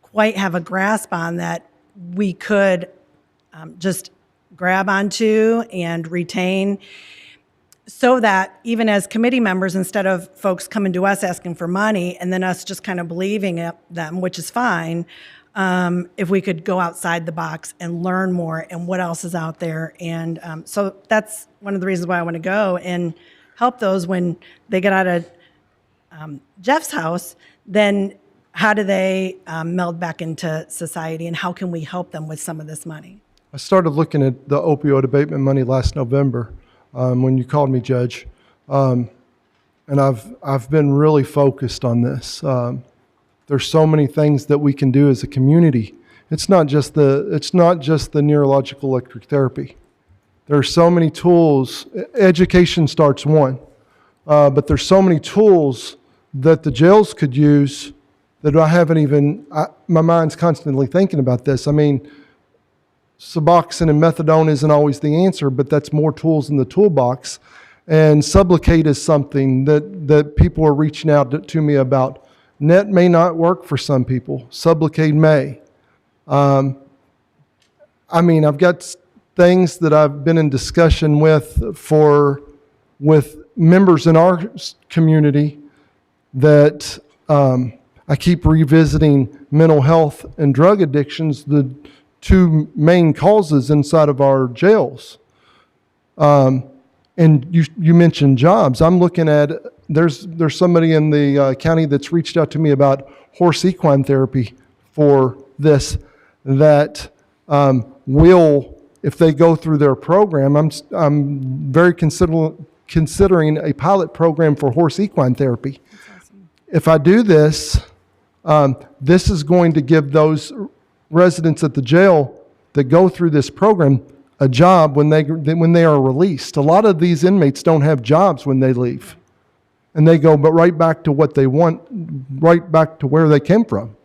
quite have a grasp on, that we could just grab onto and retain, so that even as committee members, instead of folks coming to us asking for money and then us just kind of believing them, which is fine, if we could go outside the box and learn more and what else is out there. And so that's one of the reasons why I want to go and help those when they get out of Jeff's house. Then how do they meld back into society, and how can we help them with some of this money? I started looking at the opioid abatement money last November when you called me, Judge, and I've been really focused on this. There's so many things that we can do as a community. It's not just the neurological electric therapy. There are so many tools. Education starts one, but there's so many tools that the jails could use that I haven't even. My mind's constantly thinking about this. I mean, Suboxone and methadone isn't always the answer, but that's more tools in the toolbox. And Sublocade is something that people are reaching out to me about. Net may not work for some people. Sublocade may. I've got things that I've been in discussion with members in our community that I keep revisiting mental health and drug addictions, the two main causes inside of our jails. And you mentioned jobs. I'm looking at, there's somebody in the county that's reached out to me about horse equine therapy for this, that will, if they go through their program, I'm very considering a pilot program for horse equine therapy. If I do this, this is going to give those residents at the jail that go through this program a job when they are released. A lot of these inmates don't have jobs when they leave, and they go but right back to what they want, right back to where they came from.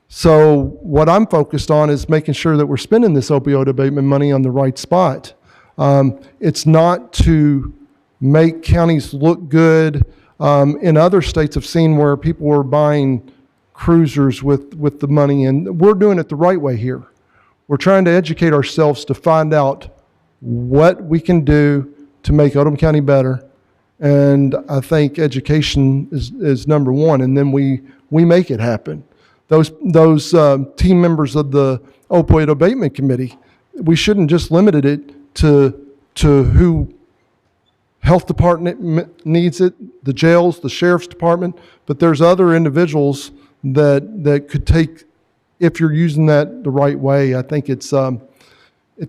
So what I'm focused on is making sure that we're spending this opioid abatement money on the right spot. It's not to make counties look good. In other states, I've seen where people were buying cruisers with the money, and we're doing it the right way here. We're trying to educate ourselves to find out what we can do to make Oldham County better, and I think education is number one, and then we make it happen. Those team members of the Opioid Abatement Committee, we shouldn't just limit it to who health department needs it, the jails, the sheriff's department, but there's other individuals that could take, if you're using that the right way. I think it's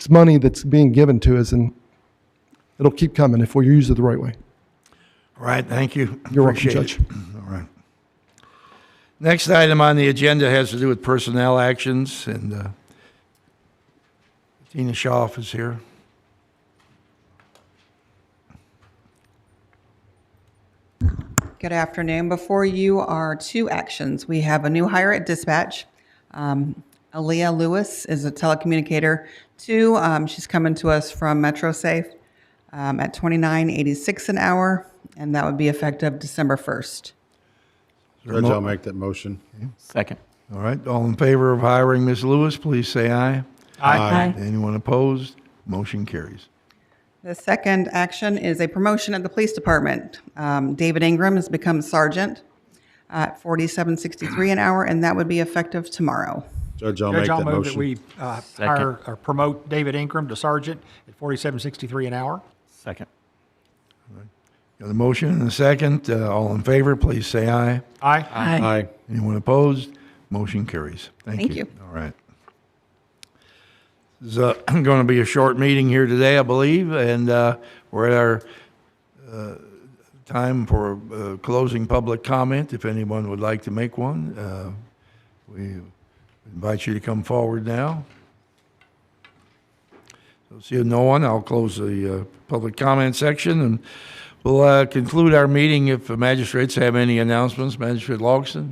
money that's being given to us, and it'll keep coming if we use it the right way. All right, thank you. You're welcome, Appreciate Judge. it. All right. Next item on the agenda has to do with personnel actions, and Tina Schaaf is here. Good afternoon. Before you are two actions. We have a new hire at dispatch. Aaliyah Lewis is a telecommunicator. She's coming to us from MetroSafe. at $29.86 an hour, and that would be effective December 1st. Judge, I'll make that motion. Second. All right, all in favor of hiring Ms. Lewis, please say aye. Aye. Anyone opposed? Motion carries. The second action is a promotion at the police department. David Ingram has become sergeant at $47.63 an hour, and that would be effective tomorrow. Judge, I'll make Judge, I'll that move that motion. we hire or promote David Ingram to sergeant at $47.63 an hour. Second. Got a motion and a second. All in favor, please say aye. Aye. Aye. Anyone opposed? Motion carries. Thank you. All right. This is going to be a short meeting here today, I believe, and we're at our time for closing public comment. If anyone would like to make one, we invite you to come forward now. So seeing no one, I'll close the public comment section, and we'll conclude our meeting if the magistrates have any announcements. Magistrate Logston?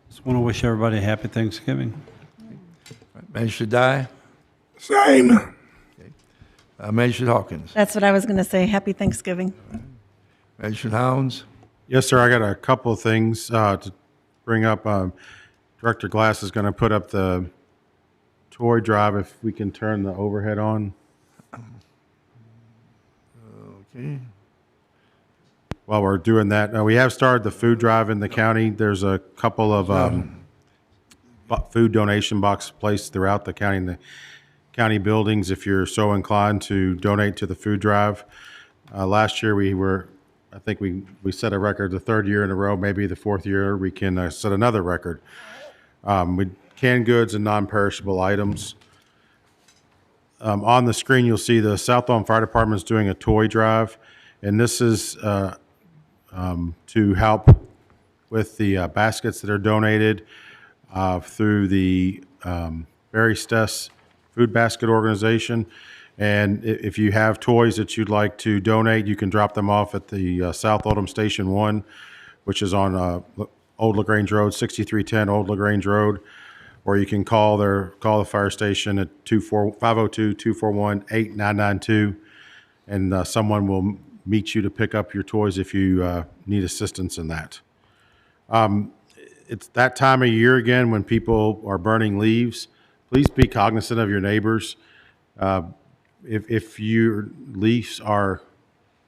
Just want to wish everybody a happy Thanksgiving. Magistrate Dye? Same. Magistrate Hawkins? That's what I was going to say. Happy Thanksgiving. Magistrate Hounds? Yes, sir. I got a couple of things to bring up. Director Glass is going to put up the toy drive if we can turn the overhead on. Okay. While we're doing that, we have started the food drive in the county. There's a couple of food donation boxes placed throughout the county, in the county buildings, if you're so inclined to donate to the food drive. Last year I think we set a record the third year in a row, maybe the fourth year we can set another record. With canned goods and non-perishable items. On the screen, you'll see the South Oldham Fire Department is doing a toy drive, and this is to help with the baskets that are donated through the Barry Stess Food Basket Organization. And if you have toys that you'd like to donate, you can drop them off at the South Oldham Station 1, which is on Old LaGrange Road, 6310 Old LaGrange Road, or you can call the fire station at 502-241-8992, and someone will meet you to pick up your toys if you need assistance in that. It's that time of year again when people are burning leaves. Please be cognizant of your neighbors. If your leaves are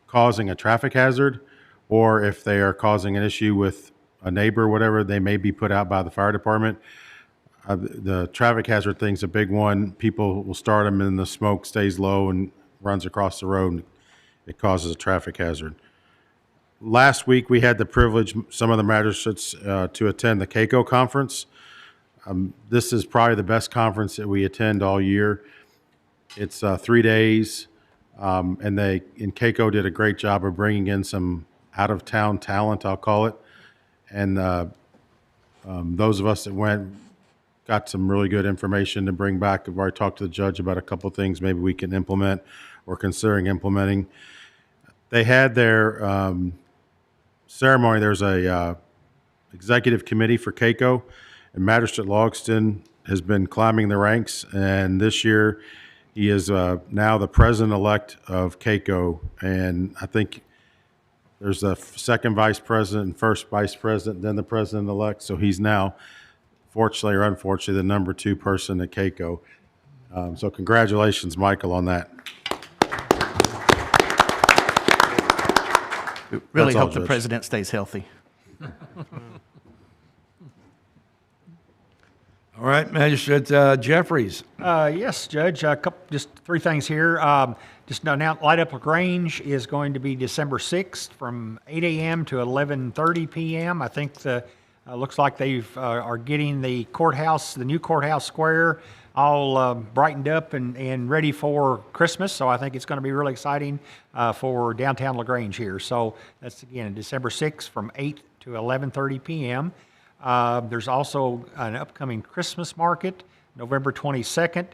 causing a traffic hazard, or if they are causing an issue with a neighbor or whatever, they may be put out by the fire department. The traffic hazard thing's a big one. People will start them and the smoke stays low and runs across the road, and it causes a traffic hazard. Last week, we had the privilege, some of the magistrates, to attend the CAECO conference. This is probably the best conference that we attend all year. It's 3 days, and CAECO did a great job of bringing in some out-of-town talent, I'll call it. And those of us that went got some really good information to bring back. I've already talked to the judge about a couple of things maybe we can implement or considering implementing. They had their ceremony. There's a executive committee for CAECO, and Magistrate Logston has been climbing the ranks, and this year he is now the president-elect of CAECO, and I think there's a second vice president and first vice president, then the president-elect, so he's now, fortunately or unfortunately, the number 2 person at CAECO. So congratulations, Michael, on that. Really That's all, hope the Judge. president stays healthy. All right, Magistrate Jeffries. Yes, Judge, just 3 things here. Just to announce, Light Up LaGrange is going to be December 6th from 8 a.m. to 11:30 p.m. I think looks like they are getting the courthouse, the new courthouse square, all brightened up and ready for Christmas. So I think it's going to be really exciting for downtown LaGrange here. So that's, again, December 6th from 8 to 11:30 p.m. There's also an upcoming Christmas market, November 22nd,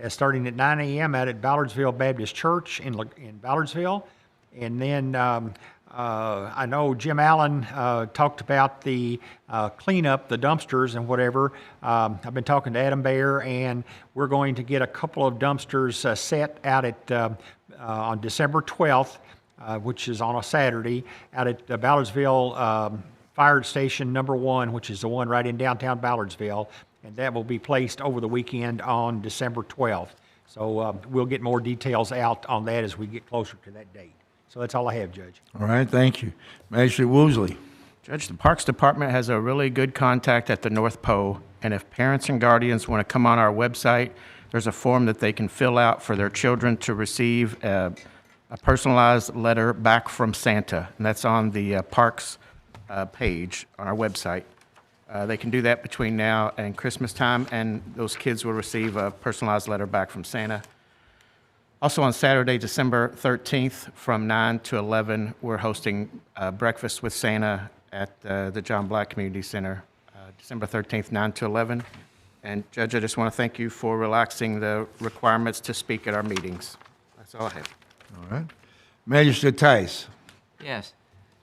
starting at 9 a.m. at Ballardsville Baptist Church in Ballardsville. And then I know Jim Allen talked about the cleanup, the dumpsters and whatever. I've been talking to Adam Bayer, and we're going to get a couple of dumpsters set out at on December 12th, which is on a Saturday, out at Ballardsville Fire Station Number 1, which is the one right in downtown Ballardsville, and that will be placed over the weekend on December 12th. So we'll get more details out on that as we get closer to that date. So that's all I have, Judge. All right, thank you. Magistrate Woosley. Judge, the Parks Department has a really good contact at the North Pole, and if parents and guardians want to come on our website, there's a form that they can fill out for their children to receive a personalized letter back from Santa, and that's on the Parks page on our website. They can do that between now and Christmas time, and those kids will receive a personalized letter back from Santa. Also on Saturday, December 13th, from 9 to 11, we're hosting Breakfast with Santa at the John Black Community Center, December 13th, 9 to 11. And Judge, I just want to thank you for relaxing the requirements to speak at our meetings. That's all I have. All right. Magistrate Tice. Yes.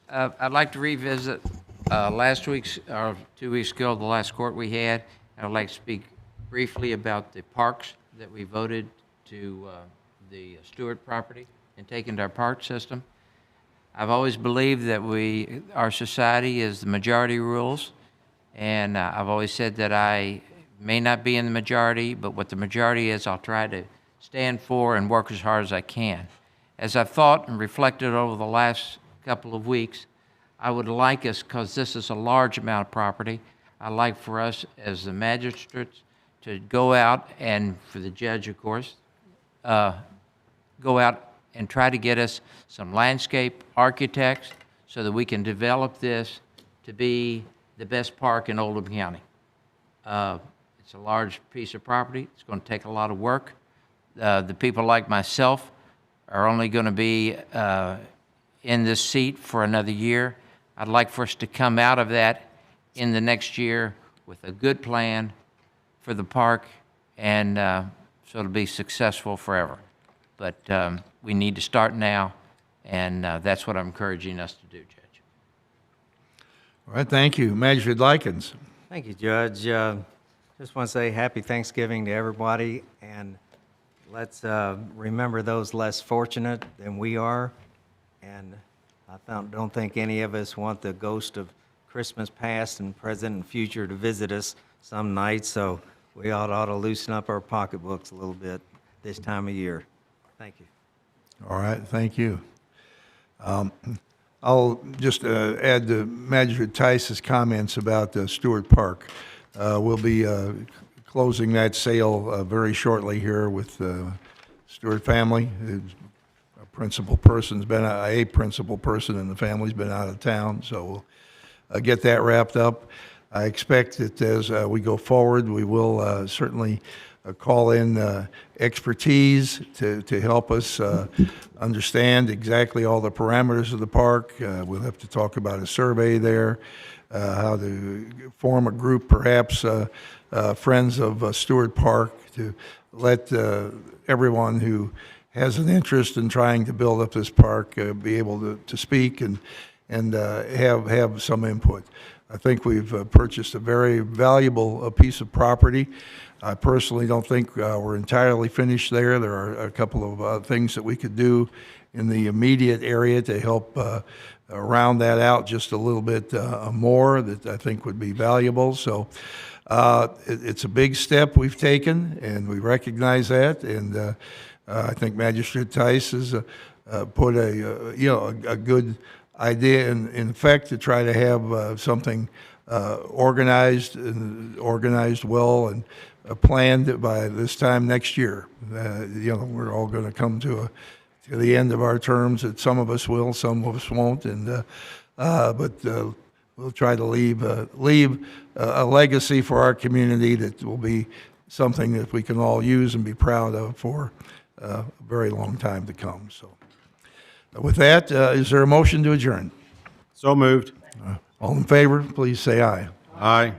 I'd like to revisit last week's, or 2 weeks ago, the last court we had. I'd like to speak briefly about the parks that we voted to the Stewart property and take into our park system. I've always believed that our society is the majority rules, and I've always said that I may not be in the majority, but what the majority is, I'll try to stand for and work as hard as I can. As I've thought and reflected over the last couple of weeks, I would like us, because this is a large amount of property, I'd like for us as the magistrates to go out, and for the judge, of course, go out and try to get us some landscape architects so that we can develop this to be the best park in Oldham County. It's a large piece of property. It's going to take a lot of work. The people like myself are only going to be in this seat for another year. I'd like for us to come out of that in the next year with a good plan for the park, and so it'll be successful forever. But we need to start now, and that's what I'm encouraging us to do, Judge. All right, thank you. Magistrate Likens. Thank you, Judge. Just want to say happy Thanksgiving to everybody, and let's remember those less fortunate than we are. And I don't think any of us want the ghost of Christmas past and present and future to visit us some night, so we ought to loosen up our pocketbooks a little bit this time of year. Thank you. All right, thank you. I'll just add to Magistrate Tice's comments about Stewart Park. We'll be closing that sale very shortly here with the Stewart family. A principal person in the family's been out of town, so we'll get that wrapped up. I expect that as we go forward, we will certainly call in expertise to help us understand exactly all the parameters of the park. We'll have to talk about a survey there, how to form a group, perhaps Friends of Stewart Park, to let everyone who has an interest in trying to build up this park be able to speak and have some input. I think we've purchased a very valuable piece of property. I personally don't think we're entirely finished there. There are a couple of things that we could do in the immediate area to help round that out just a little bit more that I think would be valuable. So it's a big step we've taken, and we recognize that. And I think Magistrate Tice has put a good idea in effect to try to have something organized well and planned by this time next year. We're all going to come to the end of our terms. That some of us will, some of us won't, and but we'll try to leave a legacy for our community that will be something that we can all use and be proud of for a very long time to come. So, with that, is there a motion to adjourn? So moved. All in favor, please say aye. Aye.